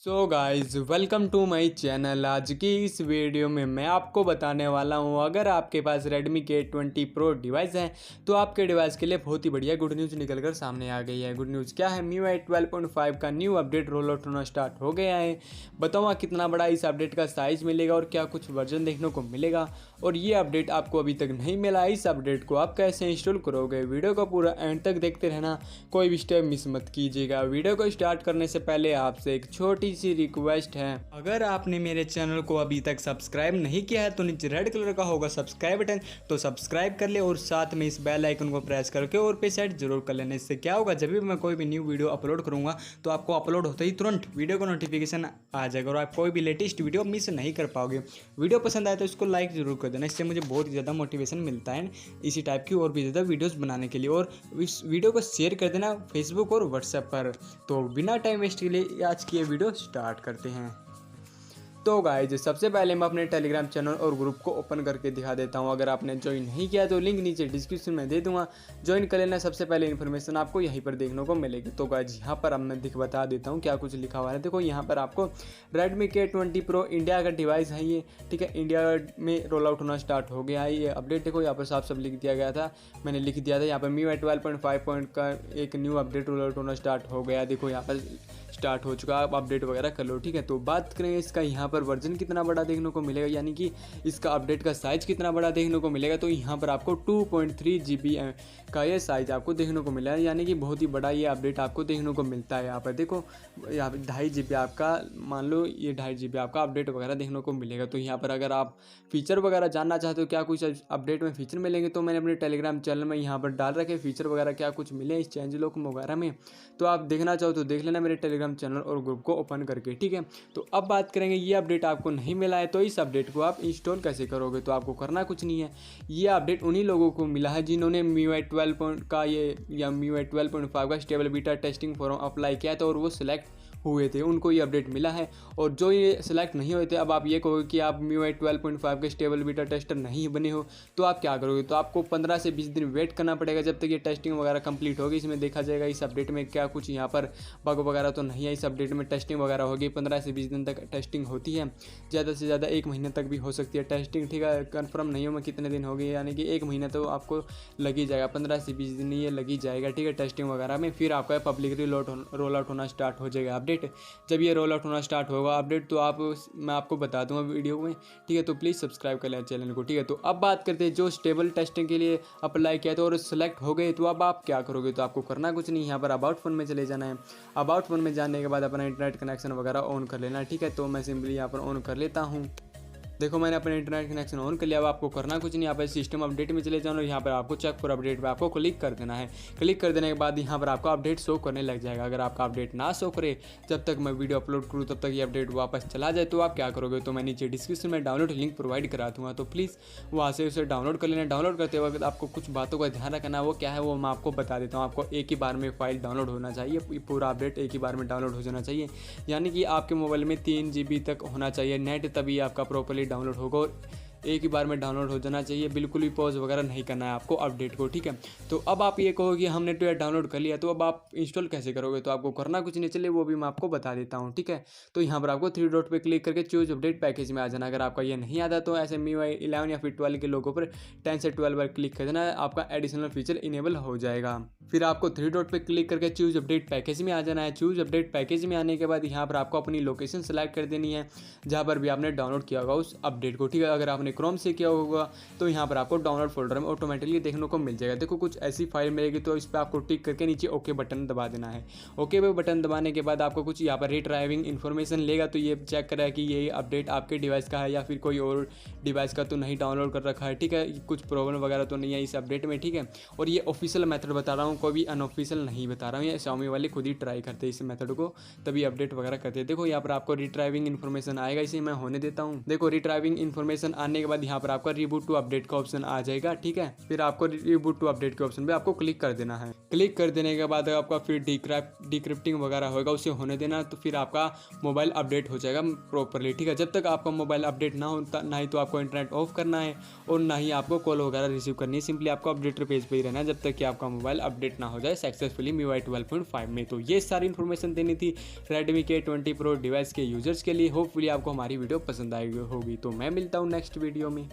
So guys welcome to my channel. आज की इस वीडियो में मैं आपको बताने वाला हूँ, अगर आपके पास Redmi K20 Pro डिवाइस है तो आपके डिवाइस के लिए बहुत ही बढ़िया गुड न्यूज़ निकल कर सामने आ गई है। गुड न्यूज़ क्या है? MIUI 12.5 का न्यू अपडेट रोल आउट होना स्टार्ट हो गया है। बताऊँगा कितना बड़ा इस अपडेट का साइज़ मिलेगा और क्या कुछ वर्जन देखने को मिलेगा, और ये अपडेट आपको अभी तक नहीं मिला। इस अपडेट को आप कैसे इंस्टॉल करोगे, वीडियो को पूरा एंड तक देखते रहना, कोई भी स्टेप मिस मत कीजिएगा। वीडियो को स्टार्ट करने से पहले आपसे एक छोटी सी रिक्वेस्ट है, अगर आपने मेरे चैनल को अभी तक सब्सक्राइब नहीं किया है तो नीचे रेड कलर का होगा सब्सक्राइब बटन, तो सब्सक्राइब कर ले और साथ में इस बेल आइकन को प्रेस करके और पे सेट जरूर कर लेने। इससे क्या होगा, जब भी मैं कोई भी न्यू वीडियो अपलोड करूंगा तो आपको अपलोड होते ही तुरंत वीडियो को नोटिफिकेशन आ जाएगा और आप कोई भी लेटेस्ट वीडियो मिस नहीं कर पाओगे। वीडियो पसंद आए तो इसको लाइक जरूर कर देना, इससे मुझे बहुत ही ज़्यादा मोटिवेशन मिलता है इसी टाइप की और भी ज़्यादा वीडियोज़ बनाने के लिए। और इस वीडियो को शेयर कर देना फेसबुक और व्हाट्सएप पर। तो बिना टाइम वेस्ट के लिए आज की ये वीडियो स्टार्ट करते हैं। तो गाइज सबसे पहले मैं अपने टेलीग्राम चैनल और ग्रुप को ओपन करके दिखा देता हूं। अगर आपने ज्वाइन नहीं किया तो लिंक नीचे डिस्क्रिप्शन में दे दूंगा, ज्वाइन कर लेना। सबसे पहले इन्फॉर्मेशन आपको यहीं पर देखने को मिलेगी। तो गाइज यहाँ पर अब मैं बता देता हूँ क्या कुछ लिखा हुआ है। देखो यहाँ पर आपको Redmi K20 Pro इंडिया का डिवाइस है ये, ठीक है। इंडिया में रोल आउट होना स्टार्ट हो गया है ये अपडेट। देखो यहाँ पर साफ सब लिख दिया गया था, मैंने लिख दिया था यहाँ पर MIUI 12.5 का एक न्यू अपडेट रोल आउट होना स्टार्ट हो गया। देखो यहाँ पर स्टार्ट हो चुका, आप अपडेट वगैरह कर लो, ठीक है। तो बात करें इसका यहाँ पर वर्जन कितना बड़ा देखने को मिलेगा, यानी कि इसका अपडेट का साइज़ कितना बड़ा देखने को मिलेगा। तो यहाँ पर आपको 2.3 GB का ये साइज़ आपको देखने को मिला है, यानी कि बहुत ही बड़ा ये अपडेट आपको देखने को मिलता है। यहाँ पर देखो यहाँ पर 2.5 GB आपका, मान लो ये 2.5 GB आपका अपडेट वगैरह देखने को मिलेगा। तो यहाँ पर अगर आप फीचर वगैरह जानना चाहते हो क्या कुछ अपडेट में फीचर मिलेंगे, तो मैंने अपने टेलीग्राम चैनल में यहाँ पर डाल रखे फीचर वगैरह क्या कुछ मिले इस चेंज लॉक वगैरह में। तो आप देखना चाहो तो देख लेना मेरे टेलीग्राम चैनल और ग्रुप को ओपन करके, ठीक है। तो अब बात करेंगे, ये अपडेट आपको नहीं मिला है तो इस अपडेट को आप इंस्टॉल कैसे करोगे। तो आपको करना कुछ नहीं है, ये अपडेट उन्हीं लोगों को मिला है जिन्होंने MIUI 12 का ये या MIUI 12.5 का stable beta testing form apply किया था और वो सिलेक्ट हुए थे, उनको ये अपडेट मिला है। और जो ये सिलेक्ट नहीं हुए थे, अब आप ये कहोगे कि आप MIUI 12.5 के स्टेबल बीटा टेस्टर नहीं बने हो, तो आप क्या करोगे। तो आपको 15 से 20 दिन वेट करना पड़ेगा जब तक ये टेस्टिंग वगैरह कंप्लीट होगी। इसमें देखा जाएगा इस अपडेट में क्या कुछ यहाँ पर बग वगैरह तो नहीं है। इस अपडेट में टेस्टिंग वगैरह होगी, 15 से 20 दिन तक टेस्टिंग होती है, ज़्यादा से ज़्यादा 1 महीने तक भी हो सकती है टेस्टिंग, ठीक है। कन्फर्म नहीं हो मैं कितने दिन हो गए, यानी कि 1 महीना तो आपको लग ही जाएगा, 15 से 20 दिन ये लग ही जाएगा, ठीक है, टेस्टिंग वगैरह में। फिर आपका पब्लिकली रोल आउट होना स्टार्ट हो जाएगा अपडेट। जब ये रोल आउट होना स्टार्ट होगा अपडेट तो मैं आपको बता दूंगा वीडियो में, ठीक है। तो प्लीज़ सब्सक्राइब कर लें चैनल को, ठीक है। तो अब बात करते हैं जो स्टेबल टेस्टिंग के लिए अप्लाई किया था और सेलेक्ट हो गए, तो अब आप क्या करोगे। तो आपको करना कुछ नहीं, यहाँ पर अबाउट फोन में चले जाना है। अबाउट फोन में जाने के बाद अपना इंटरनेट कनेक्शन वगैरह ऑन कर लेना, ठीक है। तो मैं सिंपली यहाँ पर ऑन कर लेता हूँ। देखो मैंने अपना इंटरनेट कनेक्शन ऑन कर लिया। अब आपको करना कुछ नहीं, यहाँ पर सिस्टम अपडेट में चले जाओ और यहाँ पर आपको चेक फॉर अपडेट पे आपको क्लिक कर देना है। क्लिक कर देने के बाद यहाँ पर आपका अपडेट शो करने लग जाएगा। अगर आपका अपडेट ना शो करे जब तक मैं वीडियो अपलोड करूँ तब तक ये अपडेट वापस चला जाए, तो आप क्या करोगे। तो मैं नीचे डिस्क्रिप्शन में डाउनलोड लिंक प्रोवाइड करा दूँगा, तो प्लीज़ वहाँ से उसे डाउनलोड कर लेना। डाउनलोड करते वक्त आपको कुछ बातों का ध्यान रखना, वो क्या है वो मैं आपको बता देता हूँ। आपको एक ही बार में फाइल डाउनलोड होना चाहिए, पूरा अपडेट एक ही बार में डाउनलोड हो जाना चाहिए, यानी कि आपके मोबाइल में 3 GB तक होना चाहिए नेट, तभी आपका प्रॉपर्ली डाउनलोड होगा और एक ही बार में डाउनलोड हो जाना चाहिए। बिल्कुल भी पॉज वगैरह नहीं करना है आपको अपडेट को, ठीक है। तो अब आप ये कहो कि हमने तो डाउनलोड कर लिया, तो अब आप इंस्टॉल कैसे करोगे। तो आपको करना कुछ नहीं, चलिए वो भी मैं आपको बता देता हूँ, ठीक है। तो यहाँ पर आपको 3 डॉट पे क्लिक करके चूज अपडेट पैकेज में आ जाना। अगर आपका ये नहीं आता तो ऐसे MIUI 11 या फिर 12 के लोगों पर 10 से 12 बार क्लिक कर देना, आपका एडिशनल फीचर इनेबल हो जाएगा। फिर आपको 3 डॉट पे क्लिक करके चूज अपडेट पैकेज में आ जाना है। चूज अपडेट पैकेज में आने के बाद यहाँ पर आपको अपनी लोकेशन सेलेक्ट कर देनी है जहाँ पर भी आपने डाउनलोड किया होगा उस अपडेट को, ठीक है। अगर आपने क्रोम से किया होगा तो यहाँ पर आपको डाउनलोड फोल्डर में ऑटोमेटिकली देखने को मिल जाएगा। देखो कुछ ऐसी फाइल मिलेगी, तो इस पर आपको टिक करके नीचे ओके बटन दबा देना है। ओके पे बटन दबाने के बाद आपको कुछ यहाँ पर रिट्राइविंग इन्फॉर्मेशन लेगा, तो ये चेक करेगा कि ये अपडेट आपके डिवाइस का है या फिर कोई और डिवाइस का तो नहीं डाउनलोड कर रखा है, ठीक है। कुछ प्रॉब्लम वगैरह तो नहीं है इस अपडेट में, ठीक है। और ये ऑफिशियल मेथड बता रहा हूँ, कोई भी अनऑफिशियल नहीं बता रहा हूँ। ये Xiaomi वाले खुद ही ट्राई करते हैं इस मेथड को, तभी अपडेट वगैरह करते हैं। देखो यहाँ पर आपको रिट्राइविंग इन्फॉर्मेशन आएगा, इसे मैं होने देता हूँ। देखो रिट्राइविंग इन्फॉर्मेशन आने के बाद यहाँ पर आपका रिबूट टू अपडेट का ऑप्शन आ जाएगा, ठीक है। फिर आपको रिबूट टू अपडेट के ऑप्शन पे आपको क्लिक कर देना है। क्लिक कर देने के बाद आपका फिर डिक्रिप्टिंग वगैरह होगा, उसे होने देना। तो फिर आपका मोबाइल अपडेट हो जाएगा प्रॉपरली, ठीक है। जब तक आपका मोबाइल अपडेट ना होता, ना ही तो आपको इंटरनेट ऑफ करना है और ना ही आपको कॉल वगैरह रिसीव करनी है। सिंपली आपको अपडेटर पेज पे ही रहना है जब तक कि आपका मोबाइल अपडेट ना हो जाए सक्सेसफुली MIUI 12.5 में। तो ये सारी इन्फॉर्मेशन देनी थी Redmi K20 Pro डिवाइस के यूजर्स के लिए। होपफुली आपको हमारी वीडियो पसंद आई होगी। तो मैं मिलता हूँ नेक्स्ट वीडियो में।